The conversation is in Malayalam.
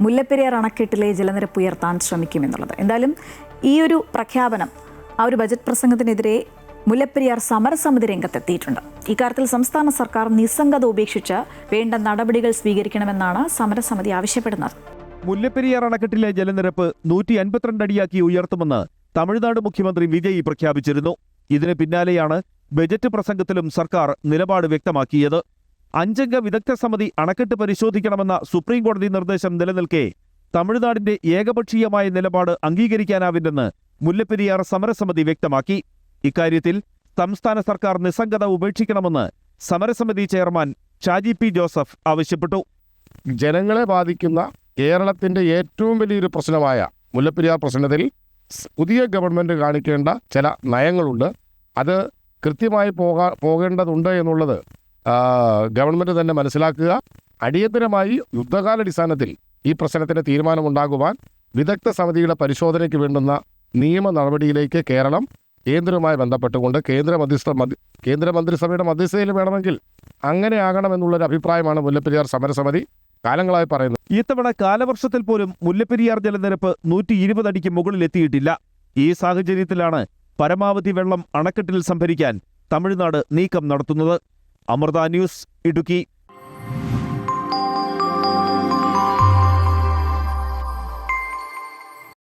മുല്ലപ്പെരിയാർ അണക്കെട്ടിലെ ജലനിരപ്പ് ഉയർത്താൻ ശ്രമിക്കുമെന്നുള്ളത്. എന്തായാലും ഈ ഒരു പ്രഖ്യാപനം ആ ഒരു ബജറ്റ് പ്രസംഗത്തിനെതിരെ മുല്ലപ്പെരിയാർ സമരസമിതി രംഗത്തെത്തിയിട്ടുണ്ട്. ഇക്കാര്യത്തിൽ സംസ്ഥാന സർക്കാർ നിസ്സംഗത ഉപേക്ഷിച്ച് വേണ്ട നടപടികൾ സ്വീകരിക്കണമെന്നാണ് സമരസമിതി ആവശ്യപ്പെടുന്നത്. മുല്ലപ്പെരിയാർ അണക്കെട്ടിലെ ജലനിരപ്പ് 152 അടിയാക്കി ഉയർത്തുമെന്ന് തമിഴ്നാട് മുഖ്യമന്ത്രി വിജയ് പ്രഖ്യാപിച്ചിരുന്നു. ഇതിന് പിന്നാലെയാണ് ബജറ്റ് പ്രസംഗത്തിലും സർക്കാർ നിലപാട് വ്യക്തമാക്കിയത്. 5 അംഗ വിദഗ്ധ സമിതി അണക്കെട്ട് പരിശോധിക്കണമെന്ന സുപ്രീം കോടതി നിർദ്ദേശം നിലനിൽക്കെ തമിഴ്നാടിന്റെ ഏകപക്ഷീയമായ നിലപാട് അംഗീകരിക്കാനാവില്ലെന്ന് മുല്ലപ്പെരിയാർ സമരസമിതി വ്യക്തമാക്കി. ഇക്കാര്യത്തിൽ സംസ്ഥാന സർക്കാർ നിസ്സംഗത ഉപേക്ഷിക്കണമെന്ന് സമരസമിതി ചെയർമാൻ ഷാജി പി ജോസഫ് ആവശ്യപ്പെട്ടു. ജനങ്ങളെ ബാധിക്കുന്ന കേരളത്തിന്റെ ഏറ്റവും വലിയൊരു പ്രശ്നമായ മുല്ലപ്പെരിയാർ പ്രശ്നത്തിൽ പുതിയ ഗവൺമെന്റ് കാണിക്കേണ്ട ചില നയങ്ങളുണ്ട്. അത് കൃത്യമായി പോകേണ്ടതുണ്ട് എന്നുള്ളത് ഗവൺമെന്റ് തന്നെ മനസ്സിലാക്കുക. അടിയന്തരമായി യുദ്ധകാലാടിസ്ഥാനത്തിൽ ഈ പ്രശ്നത്തിന് തീരുമാനമുണ്ടാകുവാൻ വിദഗ്ധ സമിതിയുടെ പരിശോധനയ്ക്ക് വേണ്ടുന്ന നിയമ നടപടിയിലേക്ക് കേരളം കേന്ദ്രവുമായി ബന്ധപ്പെട്ടുകൊണ്ട് കേന്ദ്രമന്ത്രിസഭയുടെ മധ്യസ്ഥതയിൽ വേണമെങ്കിൽ അങ്ങനെ ആകണമെന്നുള്ളൊരു അഭിപ്രായമാണ് മുല്ലപ്പെരിയാർ സമരസമിതി കാലങ്ങളായി പറയുന്നത്. ഇത്തവണ കാലവർഷത്തിൽ പോലും മുല്ലപ്പെരിയാർ ജലനിരപ്പ് 120 അടിക്ക് മുകളിലെത്തിയിട്ടില്ല. ഈ സാഹചര്യത്തിലാണ് പരമാവധി വെള്ളം അണക്കെട്ടിൽ സംഭരിക്കാൻ തമിഴ്നാട് നീക്കം നടത്തുന്നത്. അമൃത ന്യൂസ്, ഇടുക്കി.